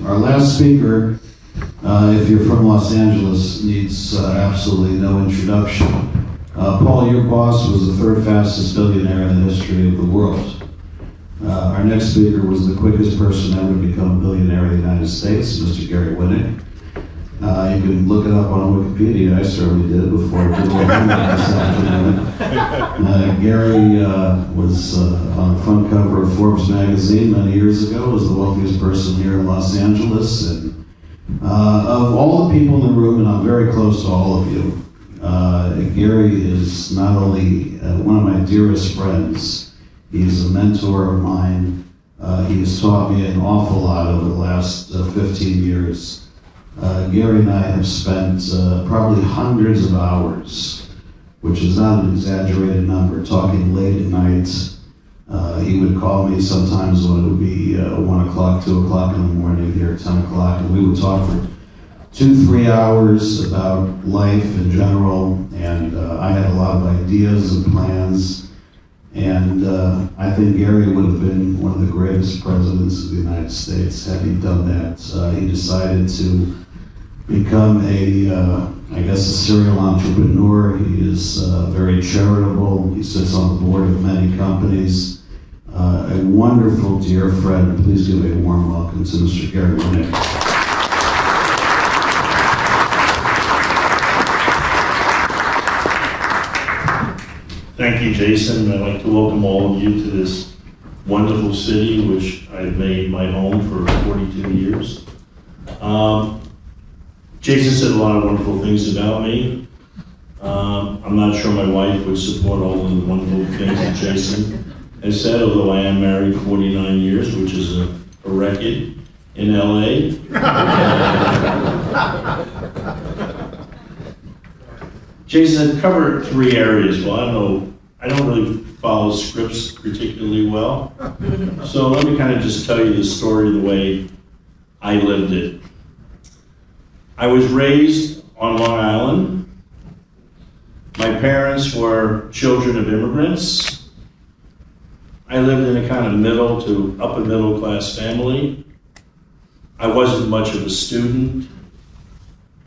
Our last speaker, if you're from Los Angeles, needs absolutely no introduction. Paul, your boss was the third fastest billionaire in the history of the world. Our next speaker was the quickest person ever to become a billionaire in the United States, Mr. Gary Winnick. You can look it up on Wikipedia. I certainly did before I did this afternoon. Gary was on the front cover of Forbes magazine many years ago as the wealthiest person here in Los Angeles. And of all the people in the room, and I'm very close to all of you, Gary is not only one of my dearest friends, he's a mentor of mine. He has taught me an awful lot over the last 15 years. Gary and I have spent probably hundreds of hours, which is not an exaggerated number, talking late at night. He would call me sometimes when it would be 1 o'clock, 2 o'clock in the morning here at 10 o'clock, and we would talk for 2-3 hours about life in general, and I had a lot of ideas and plans, and I think Gary would have been one of the greatest presidents of the United States had he done that. He decided to become I guess a serial entrepreneur. He is very charitable. He sits on the board of many companies. A wonderful dear friend. Please give a warm welcome to Mr. Gary Winnick. Thank you, Jason. I'd like to welcome all of you to this wonderful city, which I've made my home for 42 years. Jason said a lot of wonderful things about me. I'm not sure my wife would support all of the wonderful things that Jason has said, although I am married 49 years, which is a record in LA. Jason covered 3 areas. Well, I don't really follow scripts particularly well. So let me kind of just tell you the story the way I lived it. I was raised on Long Island. My parents were children of immigrants. I lived in a kind of middle to upper middle class family. I wasn't much of a student.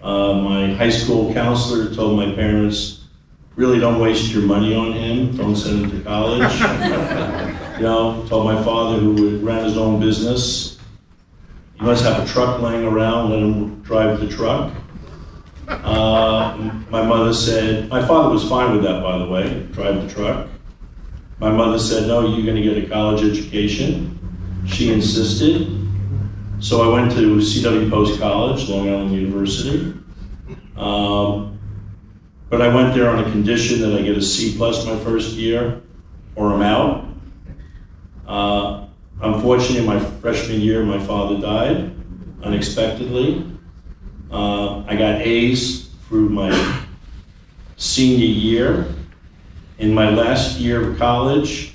My high school counselor told my parents, really don't waste your money on him, don't send him to college. Told my father, who ran his own business, you must have a truck laying around, let him drive the truck. My mother said, my father was fine with that, by the way, drive the truck. My mother said, no, you're gonna get a college education. She insisted. So I went to C.W. Post College, Long Island University. But I went there on a condition that I get a C+ my first year, or I'm out. Unfortunately, my freshman year, my father died unexpectedly. I got A's through my senior year. In my last year of college,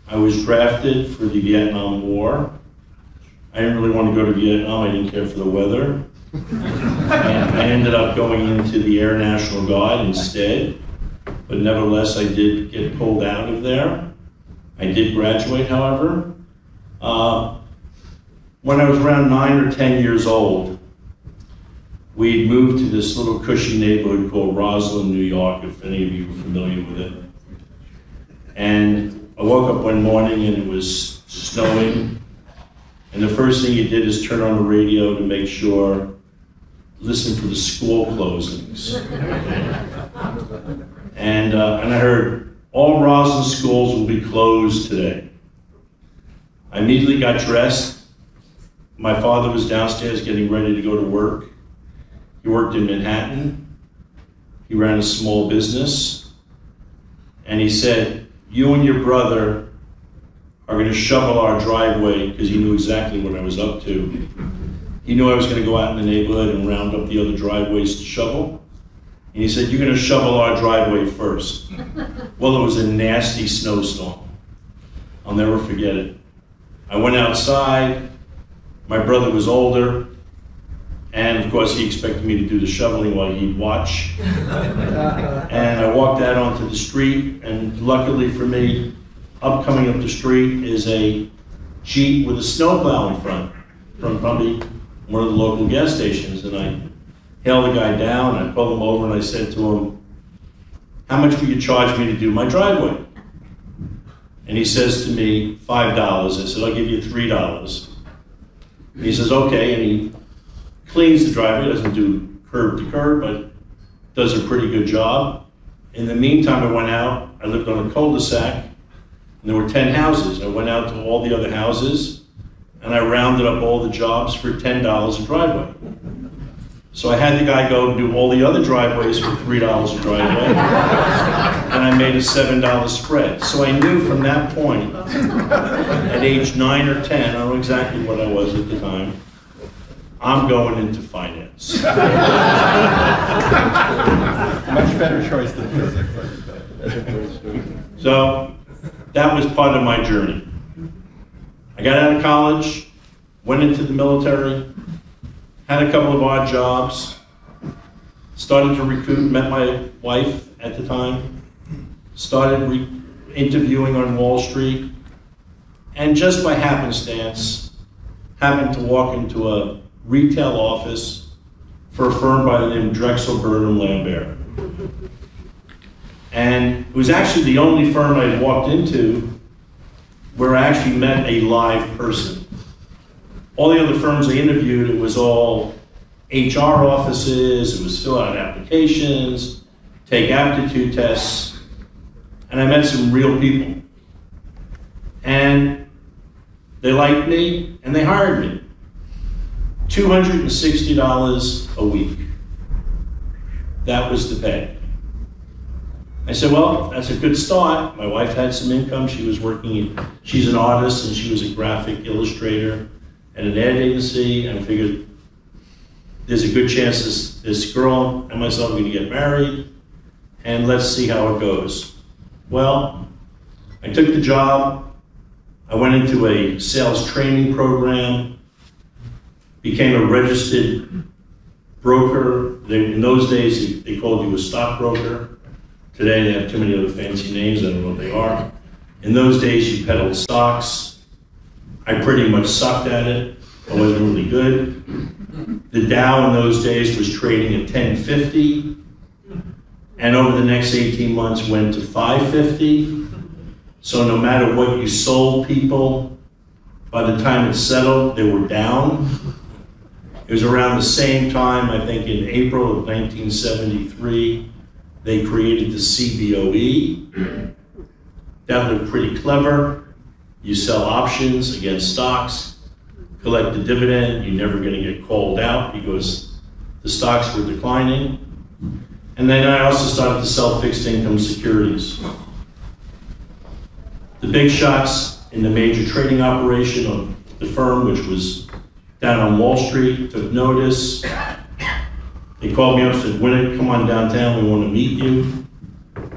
I was drafted for the Vietnam War. I didn't really want to go to Vietnam, I didn't care for the weather. And I ended up going into the Air National Guard instead. But nevertheless, I did get pulled out of there. I did graduate, however. When I was around 9 or 10 years old, we moved to this little cushy neighborhood called Roslyn, New York, if any of you are familiar with it. And I woke up one morning and it was snowing. And the first thing you did is turn on the radio to make sure, listen for the school closings. And I heard, all Roslyn schools will be closed today. I immediately got dressed. My father was downstairs getting ready to go to work. He worked in Manhattan. He ran a small business. And he said, you and your brother are going to shovel our driveway, because he knew exactly what I was up to. He knew I was going to go out in the neighborhood and round up the other driveways to shovel. And he said, you're going to shovel our driveway first. Well, it was a nasty snowstorm. I'll never forget it. I went outside. My brother was older. And of course, he expected me to do the shoveling while he'd watch. And I walked out onto the street, and luckily for me, coming up the street is a Jeep with a snowplow in front, from probably one of the local gas stations, and I hailed the guy down, and I pulled him over, and I said to him, "How much will you charge me to do my driveway?" And he says to me, $5. I said, "I'll give you $3. And he says, "Okay," and he cleans the driveway, doesn't do curb to curb, but does a pretty good job. In the meantime, I went out, I lived on a cul-de-sac, and there were 10 houses. I went out to all the other houses, and I rounded up all the jobs for $10 a driveway. So I had the guy go and do all the other driveways for $3 a driveway, and I made a $7 spread. So I knew from that point, at age 9 or 10, I don't know exactly what I was at the time, I'm going into finance. Much better choice than physics. So that was part of my journey. I got out of college, went into the military, had a couple of odd jobs, started to recruit, met my wife at the time, started interviewing on Wall Street, and just by happenstance, happened to walk into a retail office for a firm by the name of Drexel Burnham Lambert. And it was actually the only firm I had walked into where I actually met a live person. All the other firms I interviewed, it was all HR offices, it was fill out applications, take aptitude tests, and I met some real people. And they liked me, and they hired me. $260 a week. That was the pay. I said, well, that's a good start. My wife had some income. She was working, she's an artist, and she was a graphic illustrator at an ad agency, and I figured there's a good chance this girl and myself are going to get married, and let's see how it goes. Well, I took the job. I went into a sales training program, became a registered broker. In those days, they called you a stockbroker. Today, they have too many other fancy names. I don't know what they are. In those days, you peddled stocks. I pretty much sucked at it. I wasn't really good. The Dow in those days was trading at 1050, and over the next 18 months went to 550. So no matter what you sold people, by the time it settled, they were down. It was around the same time, I think in April of 1973, they created the CBOE. That looked pretty clever. You sell options against stocks, collect the dividend, you're never going to get called out because the stocks were declining. And then I also started to sell fixed income securities. The big shots in the major trading operation of the firm, which was down on Wall Street, took notice. They called me up and said, "Winnick, come on downtown, we want to meet you.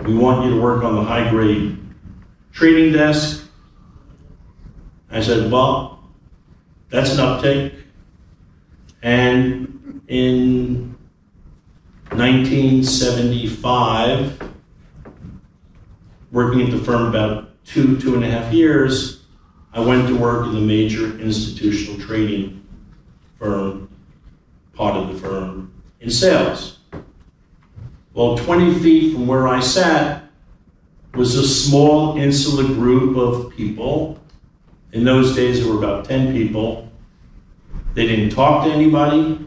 We want you to work on the high-grade trading desk." I said, well, that's an uptake. And in 1975, working at the firm about two and a half years, I went to work in the major institutional trading firm, part of the firm, in sales. Well, 20 feet from where I sat was a small insular group of people. In those days, there were about 10 people. They didn't talk to anybody.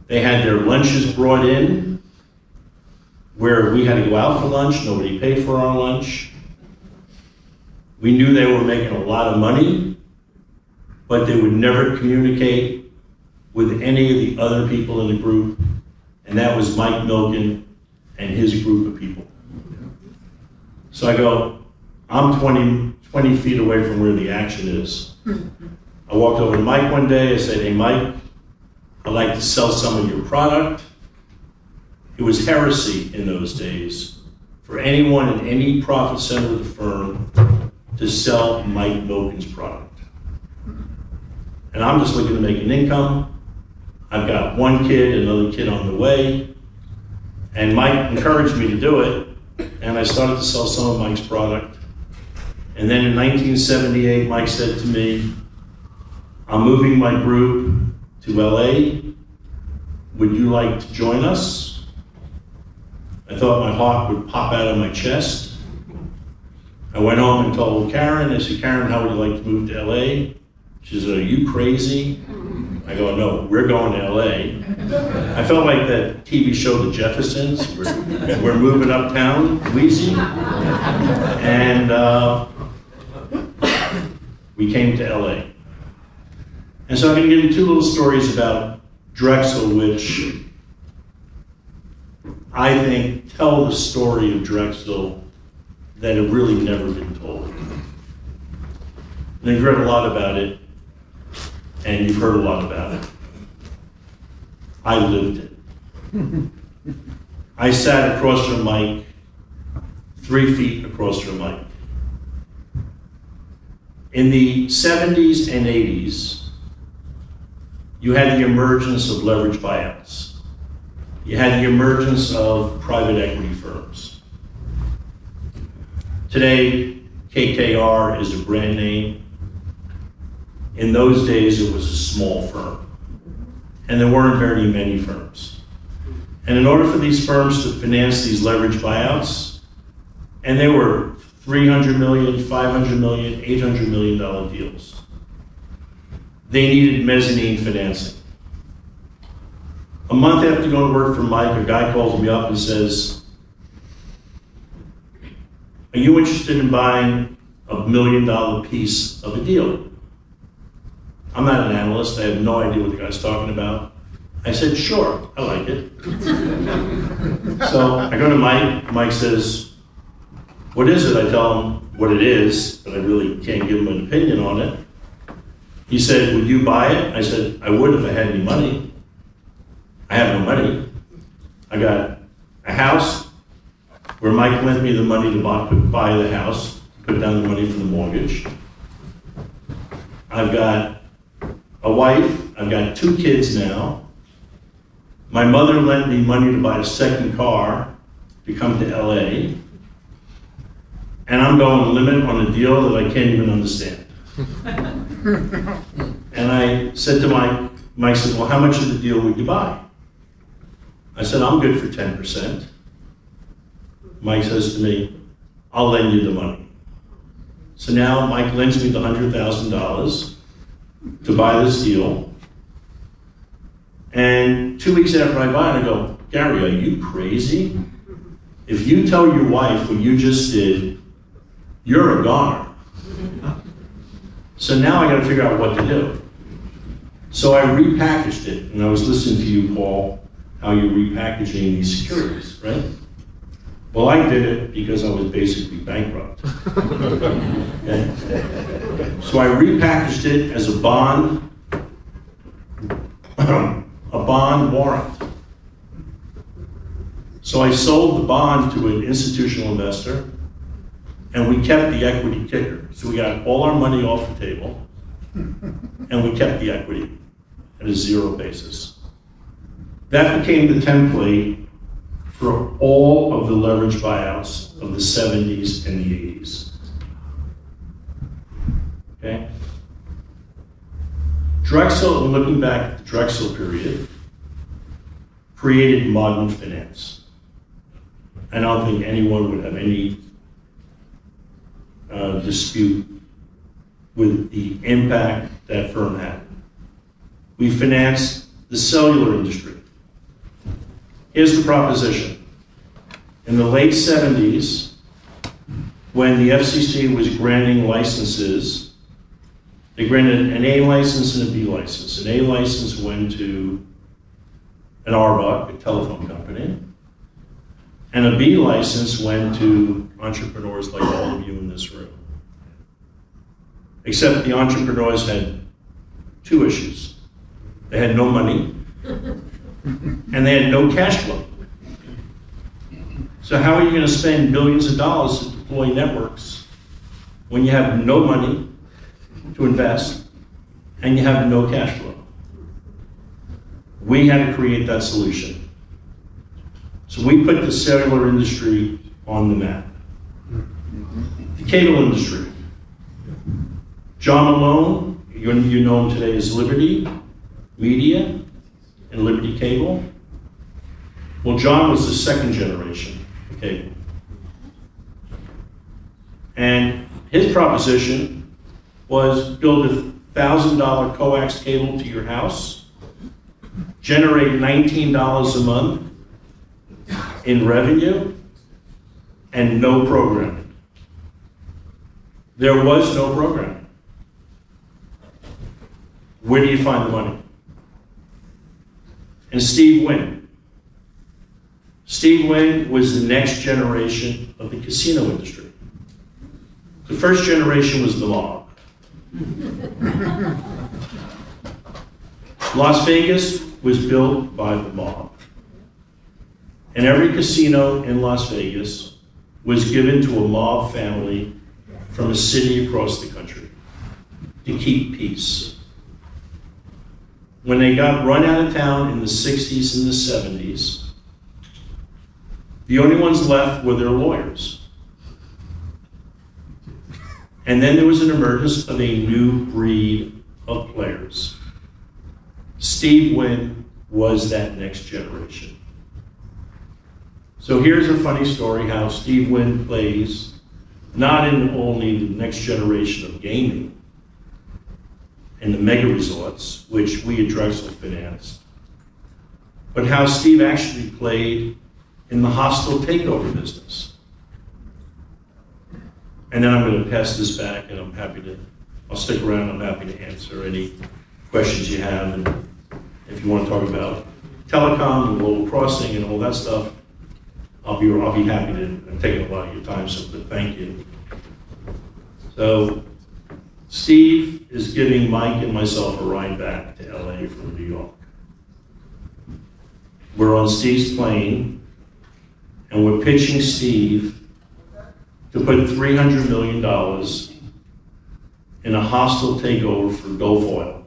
They had their lunches brought in, where we had to go out for lunch. Nobody paid for our lunch. We knew they were making a lot of money, but they would never communicate with any of the other people in the group, and that was Mike Milken and his group of people. So I go, I'm 20 feet away from where the action is. I walked over to Mike one day. I said, "Hey, Mike, I'd like to sell some of your product." It was heresy in those days for anyone in any profit center of the firm to sell Mike Milken's product. And I'm just looking to make an income. I've got one kid, another kid on the way. And Mike encouraged me to do it, and I started to sell some of Mike's product. And then in 1978, Mike said to me, "I'm moving my group to LA. Would you like to join us? I thought my heart would pop out of my chest. I went home and told Karen, I said, Karen, how would you like to move to LA? She said, are you crazy? I go, no, we're going to LA. I felt like that TV show, The Jeffersons. We're moving uptown, Wheezy. And we came to LA. And so I'm going to give you two little stories about Drexel, which I think tell the story of Drexel that have really never been told. And you've read a lot about it, and you've heard a lot about it. I lived it. I sat across from Mike, 3 feet across from Mike. In the 70s and 80s, you had the emergence of leveraged buyouts. You had the emergence of private equity firms. Today, KKR is a brand name. In those days, it was a small firm. And there weren't very many firms. And in order for these firms to finance these leveraged buyouts, and they were $300 million, $500 million, $800 million deals, they needed mezzanine financing. A month after going to work for Mike, a guy calls me up and says, are you interested in buying $1 million piece of a deal? I'm not an analyst. I have no idea what the guy's talking about. I said, sure, I like it. So I go to Mike. Mike says, what is it? I tell him what it is, but I really can't give him an opinion on it. He said, would you buy it? I said, I would if I had any money. I have no money. I got a house where Mike lent me the money to buy the house, put down the money for the mortgage. I've got a wife. I've got 2 kids now. My mother lent me money to buy a second car to come to LA. And I'm going limit on a deal that I can't even understand. And I said to Mike, Mike said, well, how much of the deal would you buy? I said, I'm good for 10%. Mike says to me, I'll lend you the money. So now Mike lends me the $100,000 to buy this deal. And 2 weeks after I buy it, I go, Gary, are you crazy? If you tell your wife what you just did, you're a goner. So now I got to figure out what to do. So I repackaged it, and I was listening to you, Paul, how you're repackaging these securities, right? Well, I did it because I was basically bankrupt. Okay? So I repackaged it as a bond, a bond warrant. So I sold the bond to an institutional investor, and we kept the equity kicker. So we got all our money off the table, and we kept the equity at a 0 basis. That became the template for all of the leveraged buyouts of the 70s and the 80s. Okay? Drexel, and looking back at the Drexel period, created modern finance. I don't think anyone would have any dispute with the impact that firm had. We financed the cellular industry. Here's the proposition. In the late 70s, when the FCC was granting licenses, they granted an A license and a B license. An A license went to an Arbuck, a telephone company, and a B license went to entrepreneurs like all of you in this room. Except the entrepreneurs had 2 issues. They had no money, and they had no cash flow. So how are you going to spend billions of dollars to deploy networks when you have no money to invest and you have no cash flow? We had to create that solution. So we put the cellular industry on the map. The cable industry. John Malone, you know him today as Liberty. Media, and Liberty Cable. Well, John was the second generation of cable. And his proposition was build $1,000 coax cable to your house, generate $19 a month in revenue, and no programming. There was no programming. Where do you find the money? And Steve Wynn. Steve Wynn was the next generation of the casino industry. The first generation was the mob. Las Vegas was built by the mob. And every casino in Las Vegas was given to a mob family from a city across the country to keep peace. When they got run out of town in the 60s and the 70s, the only ones left were their lawyers. And then there was an emergence of a new breed of players. Steve Wynn was that next generation. So here's a funny story how Steve Wynn plays not in only the next generation of gaming and the mega resorts, which we at Drexel financed, but how Steve actually played in the hostile takeover business. And then I'm going to pass this back, and I'll stick around. I'm happy to answer any questions you have. And if you want to talk about telecom and Global Crossing and all that stuff, I'll be happy to. I'm taking a lot of your time, so thank you. So Steve is giving Mike and myself a ride back to LA from New York. We're on Steve's plane, and we're pitching Steve to put $300 million in a hostile takeover for Gulf Oil,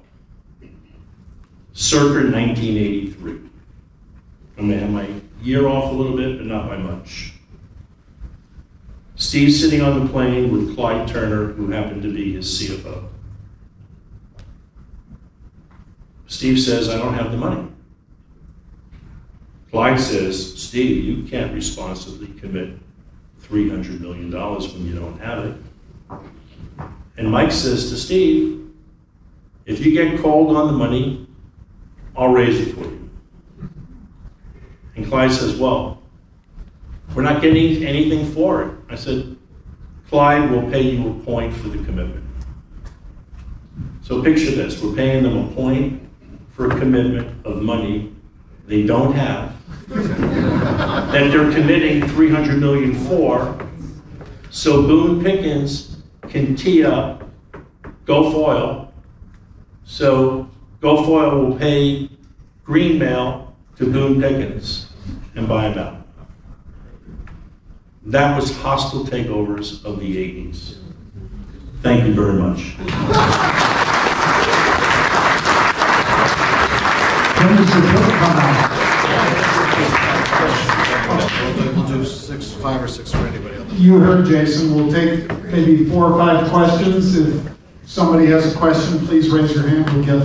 circa 1983. I'm gonna have my year off a little bit, but not by much. Steve's sitting on the plane with Clyde Turner, who happened to be his CFO. Steve says, I don't have the money. Clyde says, Steve, you can't responsibly commit $300 million when you don't have it. And Mike says to Steve, if you get called on the money, I'll raise it for you. And Clyde says, well, we're not getting anything for it. I said, Clyde will pay you a point for the commitment. So picture this, we're paying them a point for a commitment of money they don't have, that they're committing $300 million for, so Boone Pickens can tee up Gulf Oil, so Gulf Oil will pay green mail to Boone Pickens and buy them out. That was hostile takeovers of the 80s. Thank you very much. We'll do 5 or 6 for anybody else. You heard Jason. We'll take maybe 4 or 5 questions. If somebody has a question, please raise your hand. We'll get